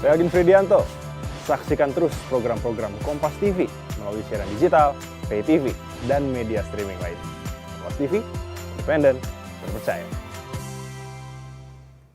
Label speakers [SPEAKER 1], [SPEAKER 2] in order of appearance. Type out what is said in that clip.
[SPEAKER 1] Saya Agin Fridianto. Saksikan terus program-program Kompas TV melalui siaran digital, pay TV, dan media streaming lain. Kompas TV, independen, terpercaya.